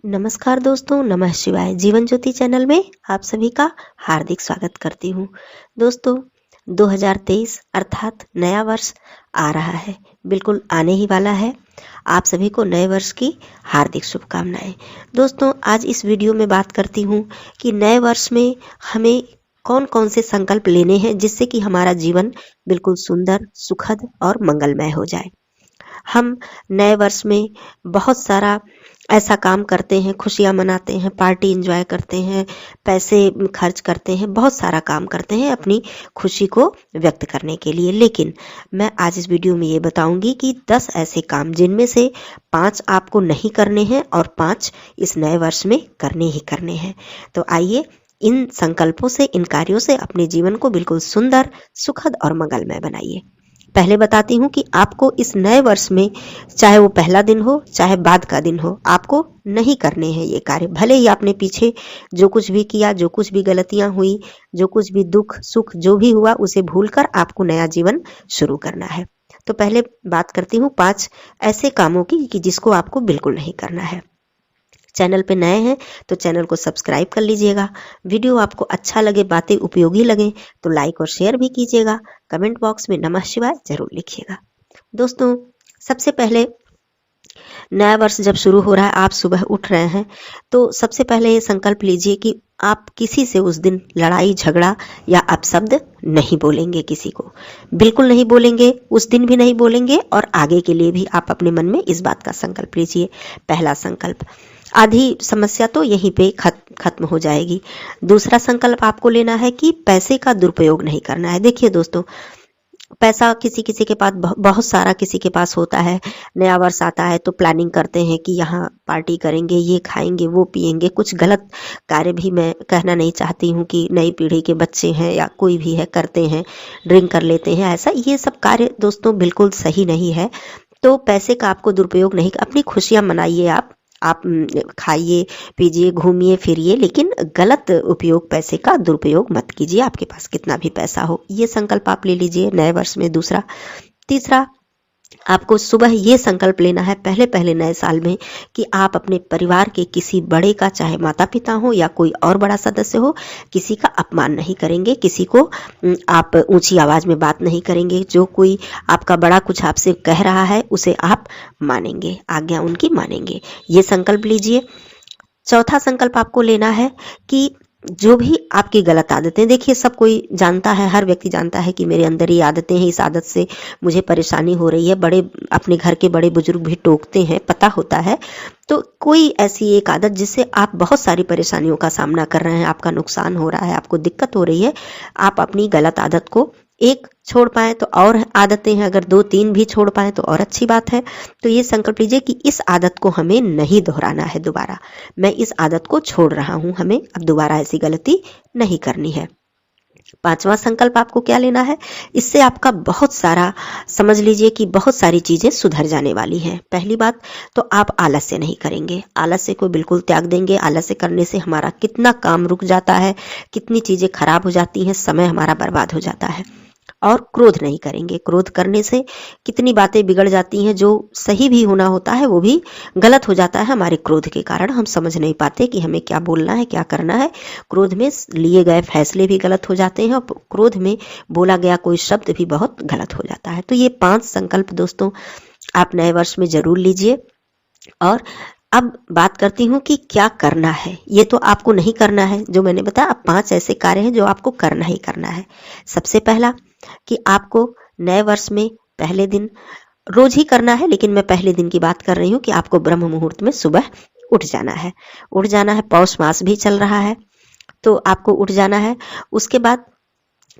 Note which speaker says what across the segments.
Speaker 1: नमस्कार दोस्तों, नमः शिवाय। जीवन ज्योति चैनल में आप सभी का हार्दिक स्वागत करती हूँ। दोस्तों, 2023 अर्थात नया वर्ष आ रहा है, बिल्कुल आने ही वाला है। आप सभी को नए वर्ष की हार्दिक शुभकामनाएं। दोस्तों, आज इस वीडियो में बात करती हूँ कि नए वर्ष में हमें कौन कौन से संकल्प लेने हैं जिससे कि हमारा जीवन बिल्कुल सुंदर, सुखद और मंगलमय हो जाए। हम नए वर्ष में बहुत सारा ऐसा काम करते हैं, खुशियां मनाते हैं, पार्टी एंजॉय करते हैं, पैसे खर्च करते हैं, बहुत सारा काम करते हैं अपनी खुशी को व्यक्त करने के लिए। लेकिन मैं आज इस वीडियो में ये बताऊंगी कि 10 ऐसे काम जिनमें से 5 आपको नहीं करने हैं और 5 इस नए वर्ष में करने ही करने हैं। तो आइए इन संकल्पों से, इन कार्यों से अपने जीवन को बिल्कुल सुंदर, सुखद और मंगलमय बनाइए। पहले बताती हूँ कि आपको इस नए वर्ष में, चाहे वो पहला दिन हो चाहे बाद का दिन हो, आपको नहीं करने हैं ये कार्य। भले ही आपने पीछे जो कुछ भी किया, जो कुछ भी गलतियां हुई, जो कुछ भी दुख सुख जो भी हुआ, उसे भूलकर आपको नया जीवन शुरू करना है। तो पहले बात करती हूँ 5 ऐसे कामों की कि जिसको आपको बिल्कुल नहीं करना है। चैनल पे नए हैं तो चैनल को सब्सक्राइब कर लीजिएगा। वीडियो आपको अच्छा लगे, बातें उपयोगी लगे तो लाइक और शेयर भी कीजिएगा। कमेंट बॉक्स में नमः शिवाय जरूर लिखिएगा। दोस्तों, सबसे पहले नया वर्ष जब शुरू हो रहा है, आप सुबह उठ रहे हैं, तो सबसे पहले ये संकल्प लीजिए कि आप किसी से उस दिन लड़ाई झगड़ा या अपशब्द नहीं बोलेंगे। किसी को बिल्कुल नहीं बोलेंगे, उस दिन भी नहीं बोलेंगे और आगे के लिए भी आप अपने मन में इस बात का संकल्प लीजिए। पहला संकल्प, आधी समस्या तो यहीं पे खत्म हो जाएगी। दूसरा संकल्प आपको लेना है कि पैसे का दुरुपयोग नहीं करना है। देखिए दोस्तों, पैसा किसी किसी के पास बहुत सारा किसी के पास होता है। नया वर्ष आता है तो प्लानिंग करते हैं कि यहाँ पार्टी करेंगे, ये खाएंगे, वो पिएंगे। कुछ गलत कार्य भी, मैं कहना नहीं चाहती हूँ कि नई पीढ़ी के बच्चे हैं या कोई भी है करते हैं, ड्रिंक कर लेते हैं, ऐसा ये सब कार्य दोस्तों बिल्कुल सही नहीं है। तो पैसे का आपको दुरुपयोग नहीं, अपनी खुशियाँ मनाइए, आप खाइए पीजिए, घूमिए फिरिए, लेकिन गलत उपयोग, पैसे का दुरुपयोग मत कीजिए। आपके पास कितना भी पैसा हो, ये संकल्प आप ले लीजिए नए वर्ष में। दूसरा, तीसरा, आपको सुबह ये संकल्प लेना है पहले नए साल में कि आप अपने परिवार के किसी बड़े का, चाहे माता पिता हो या कोई और बड़ा सदस्य हो, किसी का अपमान नहीं करेंगे, किसी को आप ऊंची आवाज में बात नहीं करेंगे। जो कोई आपका बड़ा कुछ आपसे कह रहा है उसे आप मानेंगे, आज्ञा उनकी मानेंगे। ये संकल्प लीजिए। चौथा संकल्प आपको लेना है कि जो भी आपकी गलत आदतें, देखिए सब कोई जानता है, हर व्यक्ति जानता है कि मेरे अंदर ये आदतें हैं, इस आदत से मुझे परेशानी हो रही है। बड़े, अपने घर के बड़े बुजुर्ग भी टोकते हैं, पता होता है। तो कोई ऐसी एक आदत जिससे आप बहुत सारी परेशानियों का सामना कर रहे हैं, आपका नुकसान हो रहा है, आपको दिक्कत हो रही है, आप अपनी गलत आदत को एक छोड़ पाए तो और आदतें हैं, अगर 2-3 भी छोड़ पाए तो और अच्छी बात है। तो ये संकल्प लीजिए कि इस आदत को हमें नहीं दोहराना है दोबारा। मैं इस आदत को छोड़ रहा हूं, हमें अब दोबारा ऐसी गलती नहीं करनी है। पांचवा संकल्प आपको क्या लेना है, इससे आपका बहुत सारा, समझ लीजिए कि बहुत सारी चीजें सुधर जाने वाली हैं। पहली बात तो आप आलस्य नहीं करेंगे, आलस्य को बिल्कुल त्याग देंगे। आलस्य करने से हमारा कितना काम रुक जाता है, कितनी चीजें खराब हो जाती हैं, समय हमारा बर्बाद हो जाता है। और क्रोध नहीं करेंगे, क्रोध करने से कितनी बातें बिगड़ जाती हैं, जो सही भी होना होता है वो भी गलत हो जाता है हमारे क्रोध के कारण। हम समझ नहीं पाते कि हमें क्या बोलना है, क्या करना है। क्रोध में लिए गए फैसले भी गलत हो जाते हैं और क्रोध में बोला गया कोई शब्द भी बहुत गलत हो जाता है। तो ये 5 संकल्प दोस्तों आप नए वर्ष में जरूर लीजिए। और अब बात करती हूँ कि क्या करना है। ये तो आपको नहीं करना है जो मैंने बताया, अब 5 ऐसे कार्य हैं जो आपको करना ही करना है। सबसे पहला कि आपको नए वर्ष में पहले दिन, रोज ही करना है लेकिन मैं पहले दिन की बात कर रही हूँ कि आपको ब्रह्म मुहूर्त में सुबह उठ जाना है। उठ जाना है, पौष मास भी चल रहा है तो आपको उठ जाना है। उसके बाद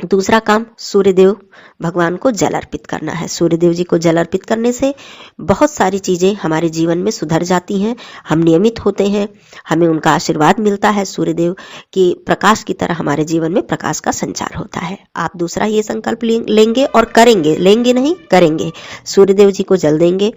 Speaker 1: दूसरा काम, सूर्यदेव भगवान को जल अर्पित करना है। सूर्यदेव जी को जल अर्पित करने से बहुत सारी चीजें हमारे जीवन में सुधर जाती हैं, हम नियमित होते हैं, हमें उनका आशीर्वाद मिलता है। सूर्यदेव के प्रकाश की तरह हमारे जीवन में प्रकाश का संचार होता है। आप दूसरा ये संकल्प लेंगे और करेंगे, लेंगे नहीं करेंगे, सूर्यदेव जी को जल देंगे।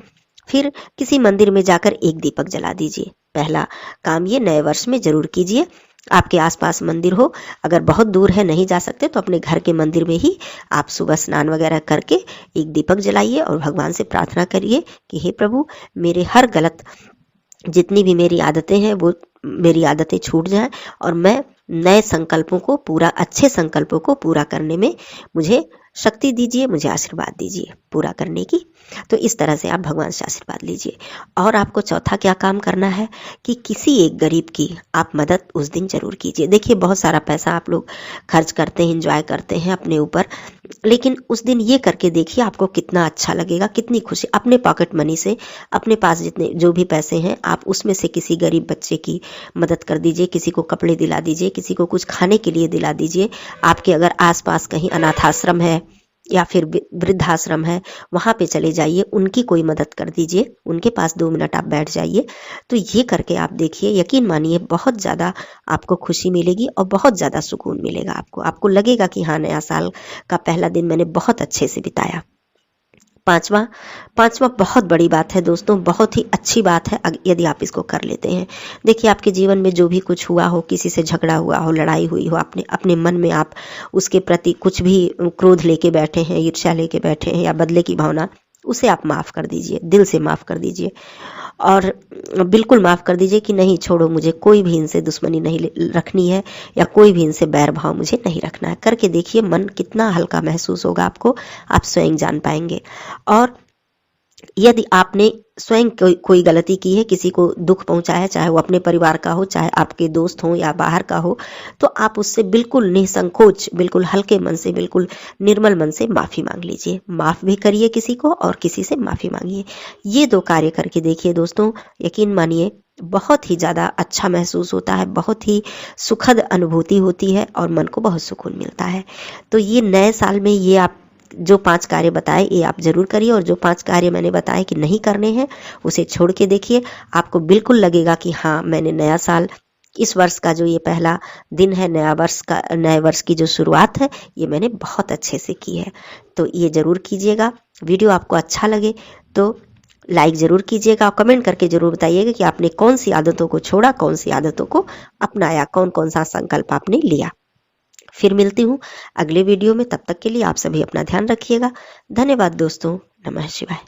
Speaker 1: फिर किसी मंदिर में जाकर एक दीपक जला दीजिए। पहला काम ये नए वर्ष में जरूर कीजिए। आपके आसपास मंदिर हो, अगर बहुत दूर है नहीं जा सकते तो अपने घर के मंदिर में ही आप सुबह स्नान वगैरह करके एक दीपक जलाइए और भगवान से प्रार्थना करिए कि हे प्रभु, मेरे हर गलत जितनी भी मेरी आदतें हैं वो मेरी आदतें छूट जाएं और मैं नए संकल्पों को पूरा, अच्छे संकल्पों को पूरा करने में मुझे शक्ति दीजिए, मुझे आशीर्वाद दीजिए पूरा करने की। तो इस तरह से आप भगवान से आशीर्वाद लीजिए। और आपको चौथा क्या काम करना है कि किसी एक गरीब की आप मदद उस दिन जरूर कीजिए। देखिए बहुत सारा पैसा आप लोग खर्च करते हैं, एंजॉय करते हैं अपने ऊपर, लेकिन उस दिन ये करके देखिए आपको कितना अच्छा लगेगा, कितनी खुशी। अपने पॉकेट मनी से, अपने पास जितने जो भी पैसे हैं आप उसमें से किसी गरीब बच्चे की मदद कर दीजिए, किसी को कपड़े दिला दीजिए, किसी को कुछ खाने के लिए दिला दीजिए। आपके अगर आसपास कहीं अनाथ आश्रम है या फिर वृद्धाश्रम है, वहाँ पे चले जाइए, उनकी कोई मदद कर दीजिए, उनके पास 2 मिनट आप बैठ जाइए। तो ये करके आप देखिए, यकीन मानिए बहुत ज़्यादा आपको खुशी मिलेगी और बहुत ज़्यादा सुकून मिलेगा आपको। आपको लगेगा कि हाँ, नया साल का पहला दिन मैंने बहुत अच्छे से बिताया। पांचवा पांचवा बहुत बड़ी बात है दोस्तों, बहुत ही अच्छी बात है यदि आप इसको कर लेते हैं। देखिए आपके जीवन में जो भी कुछ हुआ हो, किसी से झगड़ा हुआ हो, लड़ाई हुई हो, अपने अपने मन में आप उसके प्रति कुछ भी क्रोध लेके बैठे हैं, ईर्ष्या लेके बैठे हैं या बदले की भावना, उसे आप माफ़ कर दीजिए, दिल से माफ़ कर दीजिए। और बिल्कुल माफ़ कर दीजिए कि नहीं छोड़ो, मुझे कोई भी इनसे दुश्मनी नहीं रखनी है या कोई भी इनसे बैर भाव मुझे नहीं रखना है। करके देखिए मन कितना हल्का महसूस होगा आपको, आप स्वयं जान पाएंगे। और यदि आपने स्वयं कोई गलती की है, किसी को दुख पहुंचाया है, चाहे वो अपने परिवार का हो, चाहे आपके दोस्त हो या बाहर का हो, तो आप उससे बिल्कुल निसंकोच, बिल्कुल हल्के मन से, बिल्कुल निर्मल मन से माफ़ी मांग लीजिए। माफ़ भी करिए किसी को और किसी से माफ़ी मांगिए। ये 2 कार्य करके देखिए दोस्तों, यकीन मानिए बहुत ही ज़्यादा अच्छा महसूस होता है, बहुत ही सुखद अनुभूति होती है और मन को बहुत सुकून मिलता है। तो ये नए साल में ये आप जो 5 कार्य बताए ये आप जरूर करिए, और जो 5 कार्य मैंने बताए कि नहीं करने हैं उसे छोड़ के देखिए। आपको बिल्कुल लगेगा कि हाँ, मैंने नया साल, इस वर्ष का जो ये पहला दिन है, नए वर्ष की जो शुरुआत है, ये मैंने बहुत अच्छे से की है। तो ये जरूर कीजिएगा। वीडियो आपको अच्छा लगे तो लाइक जरूर कीजिएगा और कमेंट करके जरूर बताइएगा कि आपने कौन सी आदतों को छोड़ा, कौन सी आदतों को अपनाया, कौन कौन सा संकल्प आपने लिया। फिर मिलती हूँ अगले वीडियो में, तब तक के लिए आप सभी अपना ध्यान रखिएगा। धन्यवाद दोस्तों। नमः शिवाय।